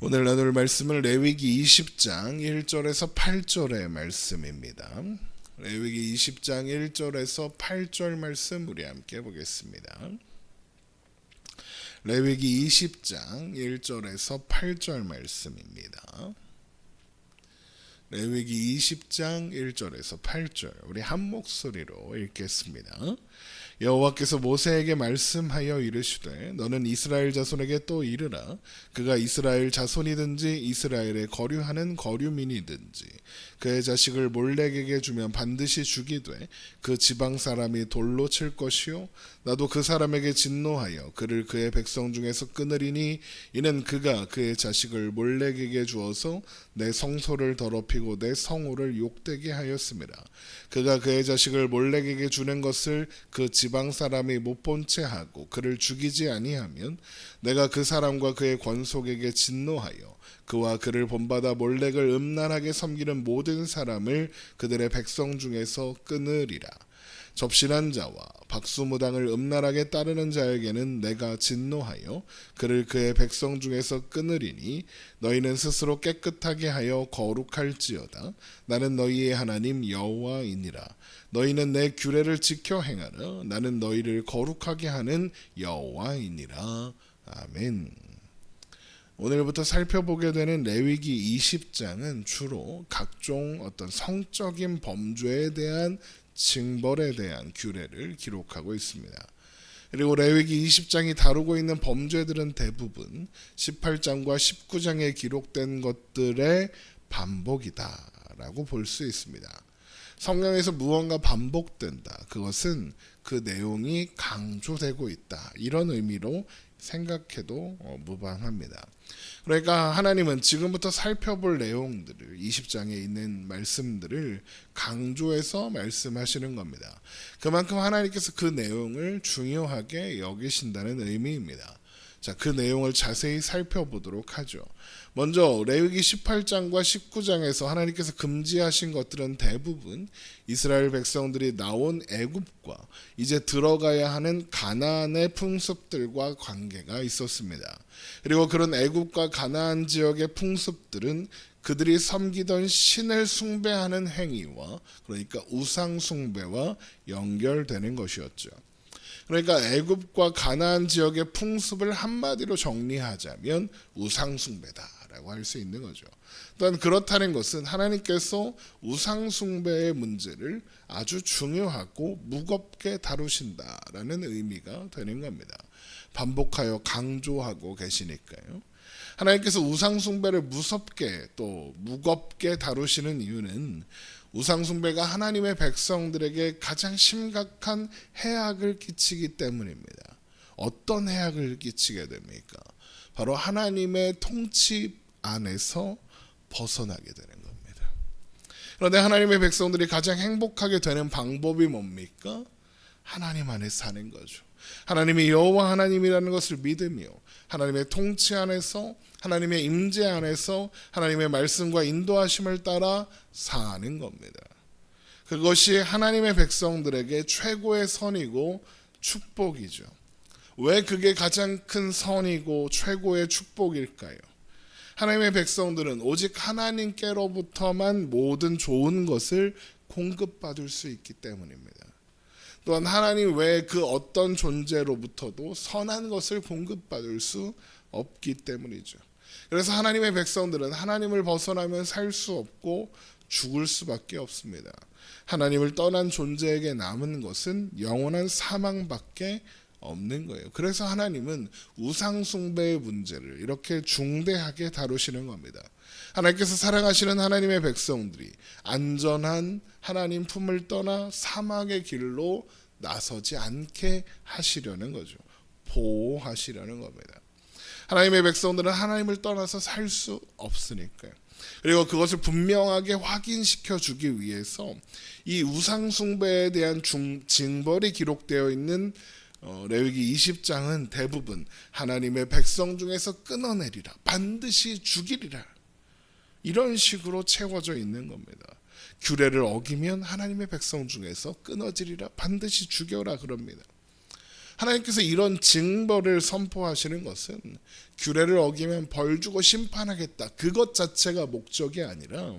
오늘 나눌 말씀은 레위기 20장 1절에서 8절의 말씀입니다. 레위기 20장 1절에서 8절 말씀 우리 함께 보겠습니다. 레위기 20장 1절에서 8절 말씀입니다. 레위기 20장 1절에서 8절 우리 한 목소리로 읽겠습니다. 여호와께서 모세에게 말씀하여 이르시되 너는 이스라엘 자손에게 또 이르라. 그가 이스라엘 자손이든지 이스라엘에 거류하는 거류민이든지 그의 자식을 몰렉에게 주면 반드시 죽이되 그 지방 사람이 돌로 칠 것이요 나도 그 사람에게 진노하여 그를 그의 백성 중에서 끊으리니 이는 그가 그의 자식을 몰렉에게 주어서 내 성소를 더럽히고 내 성호를 욕되게 하였음이라. 그가 그의 자식을 몰렉에게 주는 것을 그 지방 사람이 못 본 채 하고 그를 죽이지 아니하면 내가 그 사람과 그의 권속에게 진노하여 그와 그를 본받아 몰렉을 음란하게 섬기는 모든 사람을 그들의 백성 중에서 끊으리라. 접신한 자와 박수무당을 음란하게 따르는 자에게는 내가 진노하여 그를 그의 백성 중에서 끊으리니 너희는 스스로 깨끗하게 하여 거룩할지어다. 나는 너희의 하나님 여호와이니라. 너희는 내 규례를 지켜 행하라. 나는 너희를 거룩하게 하는 여호와이니라. 아멘. 오늘부터 살펴보게 되는 레위기 20장은 주로 각종 어떤 성적인 범죄에 대한 징벌에 대한 규례를 기록하고 있습니다. 그리고 레위기 20장이 다루고 있는 범죄들은 대부분 18장과 19장에 기록된 것들의 반복이다라고 볼 수 있습니다. 성경에서 무언가 반복된다. 그것은 그 내용이 강조되고 있다. 이런 의미로 생각해도 무방합니다. 그러니까 하나님은 지금부터 살펴볼 내용들을 20장에 있는 말씀들을 강조해서 말씀하시는 겁니다. 그만큼 하나님께서 그 내용을 중요하게 여기신다는 의미입니다. 자, 그 내용을 자세히 살펴보도록 하죠. 먼저 레위기 18장과 19장에서 하나님께서 금지하신 것들은 대부분 이스라엘 백성들이 나온 애굽과 이제 들어가야 하는 가나안의 풍습들과 관계가 있었습니다. 그리고 그런 애굽과 가나안 지역의 풍습들은 그들이 섬기던 신을 숭배하는 행위와 그러니까 우상 숭배와 연결되는 것이었죠. 그러니까 애굽과 가나안 지역의 풍습을 한마디로 정리하자면 우상 숭배다라고 할 수 있는 거죠. 또한 그렇다는 것은 하나님께서 우상 숭배의 문제를 아주 중요하고 무겁게 다루신다라는 의미가 되는 겁니다. 반복하여 강조하고 계시니까요. 하나님께서 우상 숭배를 무섭게 또 무겁게 다루시는 이유는 우상 숭배가 하나님의 백성들에게 가장 심각한 해악을 끼치기 때문입니다. 어떤 해악을 끼치게 됩니까? 바로 하나님의 통치 안에서 벗어나게 되는 겁니다. 그런데 하나님의 백성들이 가장 행복하게 되는 방법이 뭡니까? 하나님 안에 사는 거죠. 하나님이 여호와 하나님이라는 것을 믿으며 하나님의 통치 안에서 하나님의 임재 안에서 하나님의 말씀과 인도하심을 따라 사는 겁니다. 그것이 하나님의 백성들에게 최고의 선이고 축복이죠. 왜 그게 가장 큰 선이고 최고의 축복일까요? 하나님의 백성들은 오직 하나님께로부터만 모든 좋은 것을 공급받을 수 있기 때문입니다. 또한 하나님 외에 그 어떤 존재로부터도 선한 것을 공급받을 수 없기 때문이죠. 그래서 하나님의 백성들은 하나님을 벗어나면 살 수 없고 죽을 수밖에 없습니다. 하나님을 떠난 존재에게 남은 것은 영원한 사망밖에 없는 거예요. 그래서 하나님은 우상 숭배의 문제를 이렇게 중대하게 다루시는 겁니다. 하나님께서 사랑하시는 하나님의 백성들이 안전한 하나님 품을 떠나 사막의 길로 나서지 않게 하시려는 거죠. 보호하시려는 겁니다. 하나님의 백성들은 하나님을 떠나서 살 수 없으니까요. 그리고 그것을 분명하게 확인시켜 주기 위해서 이 우상 숭배에 대한 징벌이 기록되어 있는 레위기 20장은 대부분 하나님의 백성 중에서 끊어내리라, 반드시 죽이리라, 이런 식으로 채워져 있는 겁니다. 규례를 어기면 하나님의 백성 중에서 끊어지리라, 반드시 죽여라 그럽니다. 하나님께서 이런 징벌을 선포하시는 것은 규례를 어기면 벌 주고 심판하겠다, 그것 자체가 목적이 아니라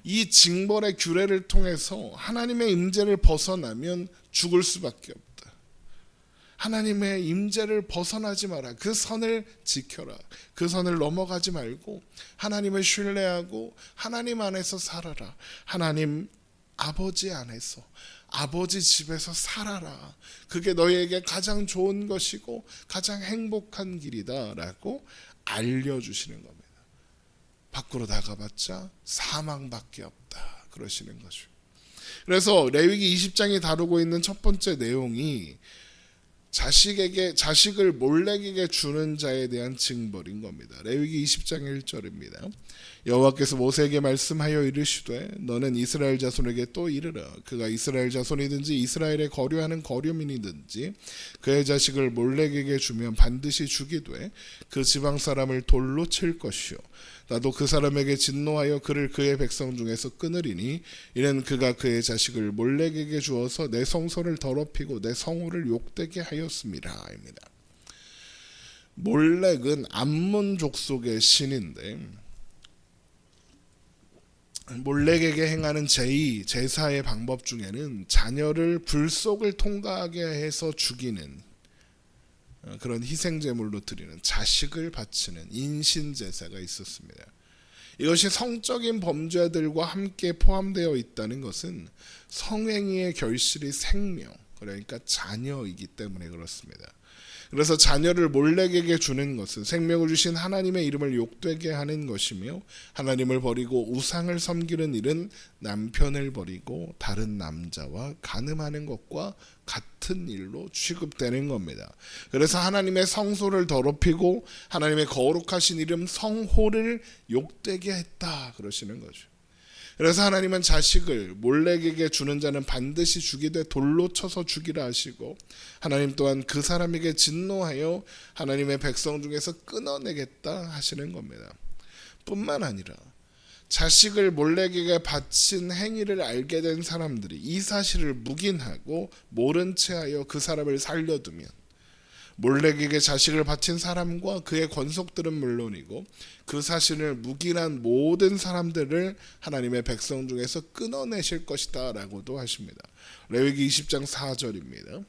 이 징벌의 규례를 통해서 하나님의 임재를 벗어나면 죽을 수밖에 없다. 하나님의 임재를 벗어나지 마라. 그 선을 지켜라. 그 선을 넘어가지 말고 하나님을 신뢰하고 하나님 안에서 살아라. 하나님 아버지 안에서, 아버지 집에서 살아라. 그게 너희에게 가장 좋은 것이고 가장 행복한 길이다 라고 알려주시는 겁니다. 밖으로 나가봤자 사망밖에 없다 그러시는 거죠. 그래서 레위기 20장이 다루고 있는 첫 번째 내용이 자식을 몰렉에게 주는 자에 대한 징벌인 겁니다. 레위기 20장 1절입니다. 여호와께서 모세에게 말씀하여 이르시되 너는 이스라엘 자손에게 또 이르라. 그가 이스라엘 자손이든지 이스라엘에 거류하는 거류민이든지 그의 자식을 몰렉에게 주면 반드시 죽이되 그 지방 사람을 돌로 칠 것이요 나도 그 사람에게 진노하여 그를 그의 백성 중에서 끊으리니 이는 그가 그의 자식을 몰렉에게 주어서 내 성소를 더럽히고 내 성호를 욕되게 하였습니다. 입니다. 몰렉은 암몬 족속의 신인데 몰렉에게 행하는 제사의 방법 중에는 자녀를 불속을 통과하게 해서 죽이는 그런 희생제물로 드리는 자식을 바치는 인신제사가 있었습니다. 이것이 성적인 범죄들과 함께 포함되어 있다는 것은 성행위의 결실이 생명, 그러니까 자녀이기 때문에 그렇습니다. 그래서 자녀를 몰렉에게 주는 것은 생명을 주신 하나님의 이름을 욕되게 하는 것이며 하나님을 버리고 우상을 섬기는 일은 남편을 버리고 다른 남자와 간음하는 것과 같은 일로 취급되는 겁니다. 그래서 하나님의 성소를 더럽히고 하나님의 거룩하신 이름 성호를 욕되게 했다 그러시는 거죠. 그래서 하나님은 자식을 몰렉에게 주는 자는 반드시 죽이되 돌로 쳐서 죽이라 하시고 하나님 또한 그 사람에게 진노하여 하나님의 백성 중에서 끊어내겠다 하시는 겁니다. 뿐만 아니라 자식을 몰렉에게 바친 행위를 알게 된 사람들이 이 사실을 묵인하고 모른 채 하여 그 사람을 살려두면 몰렉에게 자식을 바친 사람과 그의 권속들은 물론이고 그 사실을 묵인한 모든 사람들을 하나님의 백성 중에서 끊어내실 것이다 라고도 하십니다. 레위기 20장 4절입니다.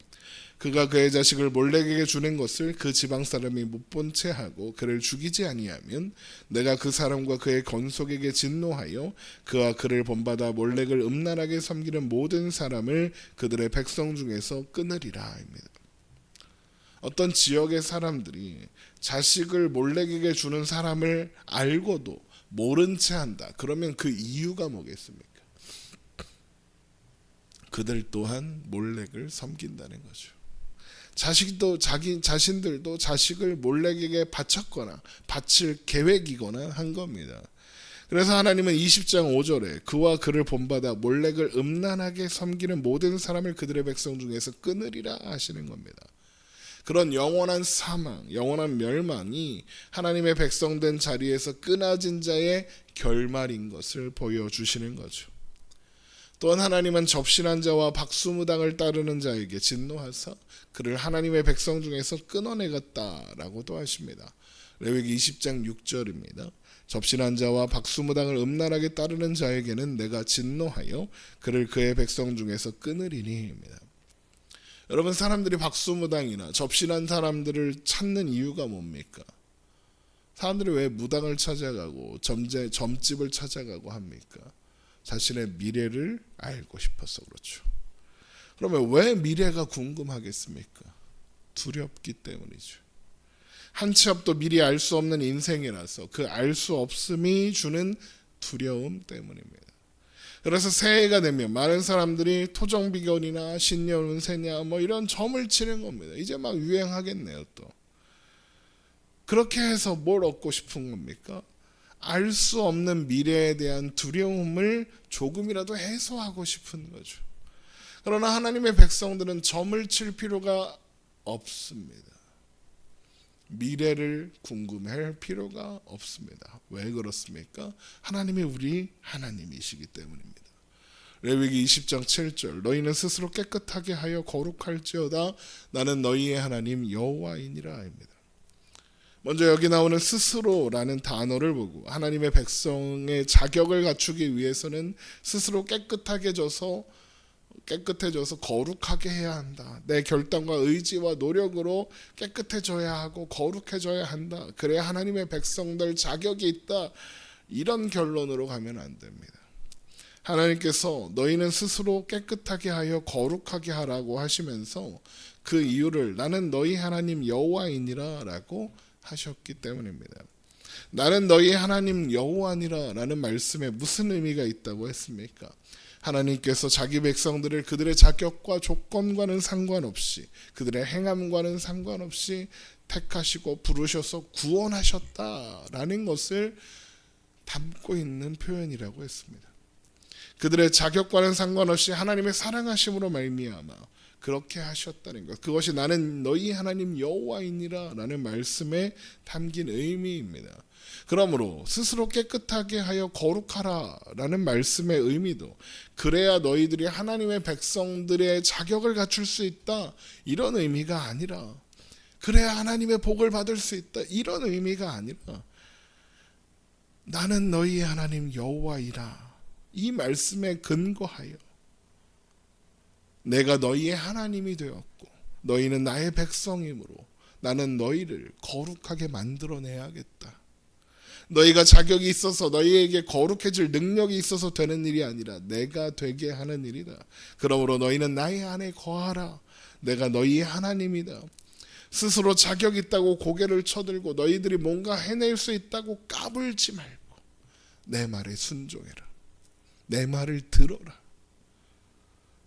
그가 그의 자식을 몰렉에게 주는 것을 그 지방 사람이 못 본 채 하고 그를 죽이지 아니하면 내가 그 사람과 그의 권속에게 진노하여 그와 그를 본받아 몰렉을 음란하게 섬기는 모든 사람을 그들의 백성 중에서 끊으리라 입니다. 어떤 지역의 사람들이 자식을 몰렉에게 주는 사람을 알고도 모른 채 한다. 그러면 그 이유가 뭐겠습니까? 그들 또한 몰렉을 섬긴다는 거죠. 자신들도 자식을 몰렉에게 바쳤거나 바칠 계획이거나 한 겁니다. 그래서 하나님은 20장 5절에 그와 그를 본받아 몰렉을 음란하게 섬기는 모든 사람을 그들의 백성 중에서 끊으리라 하시는 겁니다. 그런 영원한 사망, 영원한 멸망이 하나님의 백성된 자리에서 끊어진 자의 결말인 것을 보여주시는 거죠. 또한 하나님은 접신한 자와 박수무당을 따르는 자에게 진노하사 그를 하나님의 백성 중에서 끊어내겠다라고도 하십니다. 레위기 20장 6절입니다. 접신한 자와 박수무당을 음란하게 따르는 자에게는 내가 진노하여 그를 그의 백성 중에서 끊으리니입니다. 여러분, 사람들이 박수무당이나 접신한 사람들을 찾는 이유가 뭡니까? 사람들이 왜 무당을 찾아가고 점집을 찾아가고 합니까? 자신의 미래를 알고 싶어서 그렇죠. 그러면 왜 미래가 궁금하겠습니까? 두렵기 때문이죠. 한 치 앞도 미리 알 수 없는 인생이라서 그 알 수 없음이 주는 두려움 때문입니다. 그래서 새해가 되면 많은 사람들이 토정비견이나 신년운세냐 이런 점을 치는 겁니다. 이제 막 유행하겠네요 또. 그렇게 해서 뭘 얻고 싶은 겁니까? 알 수 없는 미래에 대한 두려움을 조금이라도 해소하고 싶은 거죠. 그러나 하나님의 백성들은 점을 칠 필요가 없습니다. 미래를 궁금해할 필요가 없습니다. 왜 그렇습니까? 하나님이 우리 하나님이시기 때문입니다. 레위기 20장 7절 너희는 스스로 깨끗하게 하여 거룩할지어다 나는 너희의 하나님 여호와이니라입니다. 먼저 여기 나오는 스스로라는 단어를 보고 하나님의 백성의 자격을 갖추기 위해서는 스스로 깨끗해져서 거룩하게 해야 한다. 내 결단과 의지와 노력으로 깨끗해져야 하고 거룩해져야 한다. 그래야 하나님의 백성들 자격이 있다. 이런 결론으로 가면 안 됩니다. 하나님께서 너희는 스스로 깨끗하게 하여 거룩하게 하라고 하시면서 그 이유를 나는 너희 하나님 여호와이니라 라고 하셨기 때문입니다. 나는 너희 하나님 여호와니라 라는 말씀에 무슨 의미가 있다고 했습니까? 하나님께서 자기 백성들을 그들의 자격과 조건과는 상관없이 그들의 행함과는 상관없이 택하시고 부르셔서 구원하셨다라는 것을 담고 있는 표현이라고 했습니다. 그들의 자격과는 상관없이 하나님의 사랑하심으로 말미암아 그렇게 하셨다는 것. 그것이 나는 너희 하나님 여호와이니라 라는 말씀에 담긴 의미입니다. 그러므로 스스로 깨끗하게 하여 거룩하라 라는 말씀의 의미도 그래야 너희들이 하나님의 백성들의 자격을 갖출 수 있다 이런 의미가 아니라 그래야 하나님의 복을 받을 수 있다 이런 의미가 아니라 나는 너희의 하나님 여호와이라 이 말씀에 근거하여 내가 너희의 하나님이 되었고 너희는 나의 백성이므로 나는 너희를 거룩하게 만들어내야겠다. 너희가 자격이 있어서 너희에게 거룩해질 능력이 있어서 되는 일이 아니라 내가 되게 하는 일이다. 그러므로 너희는 나의 안에 거하라. 내가 너희의 하나님이다. 스스로 자격 있다고 고개를 쳐들고 너희들이 뭔가 해낼 수 있다고 까불지 말고 내 말에 순종해라. 내 말을 들어라.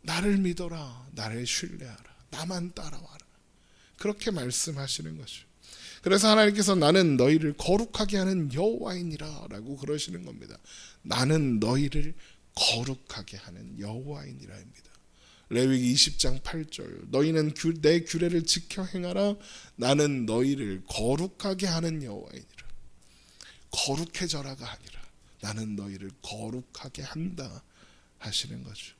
나를 믿어라. 나를 신뢰하라. 나만 따라와라. 그렇게 말씀하시는 거죠. 그래서 하나님께서 나는 너희를 거룩하게 하는 여호와이니라 라고 그러시는 겁니다. 나는 너희를 거룩하게 하는 여호와이니라입니다. 레위기 20장 8절 너희는 내 규례를 지켜 행하라. 나는 너희를 거룩하게 하는 여호와이니라. 거룩해져라가 아니라 나는 너희를 거룩하게 한다 하시는 거죠.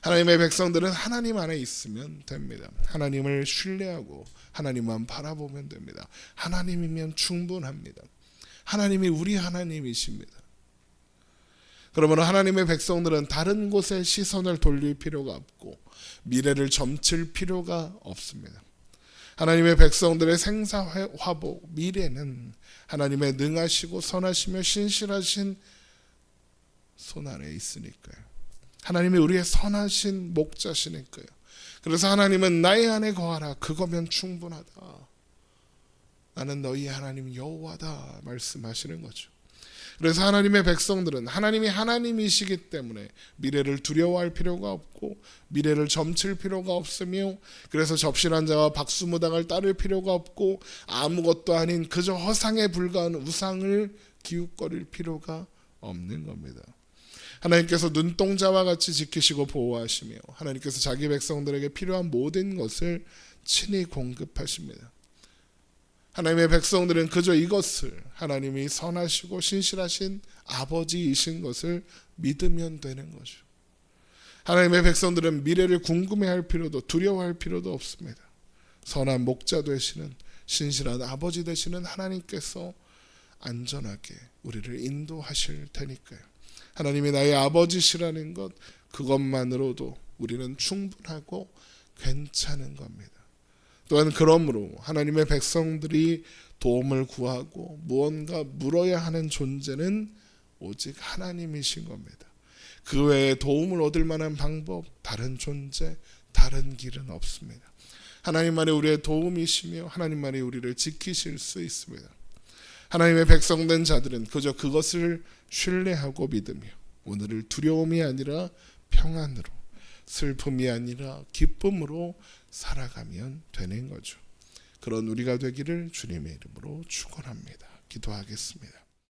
하나님의 백성들은 하나님 안에 있으면 됩니다. 하나님을 신뢰하고 하나님만 바라보면 됩니다. 하나님이면 충분합니다. 하나님이 우리 하나님이십니다. 그러므로 하나님의 백성들은 다른 곳에 시선을 돌릴 필요가 없고 미래를 점칠 필요가 없습니다. 하나님의 백성들의 생사화복 미래는 하나님의 능하시고 선하시며 신실하신 손 안에 있으니까요. 하나님이 우리의 선하신 목자시니까요. 그래서 하나님은 나의 안에 거하라. 그거면 충분하다. 나는 너희 하나님 여호와다 말씀하시는 거죠. 그래서 하나님의 백성들은 하나님이 하나님이시기 때문에 미래를 두려워할 필요가 없고 미래를 점칠 필요가 없으며 그래서 접신한 자와 박수무당을 따를 필요가 없고 아무것도 아닌 그저 허상에 불과한 우상을 기웃거릴 필요가 없는 겁니다. 하나님께서 눈동자와 같이 지키시고 보호하시며 하나님께서 자기 백성들에게 필요한 모든 것을 친히 공급하십니다. 하나님의 백성들은 그저 이것을 하나님이 선하시고 신실하신 아버지이신 것을 믿으면 되는 거죠. 하나님의 백성들은 미래를 궁금해할 필요도 두려워할 필요도 없습니다. 선한 목자 되시는 신실한 아버지 되시는 하나님께서 안전하게 우리를 인도하실 테니까요. 하나님이 나의 아버지시라는 것 그것만으로도 우리는 충분하고 괜찮은 겁니다. 또한 그러므로 하나님의 백성들이 도움을 구하고 무언가 물어야 하는 존재는 오직 하나님이신 겁니다. 그 외에 도움을 얻을 만한 방법, 다른 존재, 다른 길은 없습니다. 하나님만이 우리의 도움이시며 하나님만이 우리를 지키실 수 있습니다. 하나님의 백성된 자들은 그저 그것을 신뢰하고 믿으며 오늘을 두려움이 아니라 평안으로 슬픔이 아니라 기쁨으로 살아가면 되는 거죠. 그런 우리가 되기를 주님의 이름으로 축원합니다. 기도하겠습니다.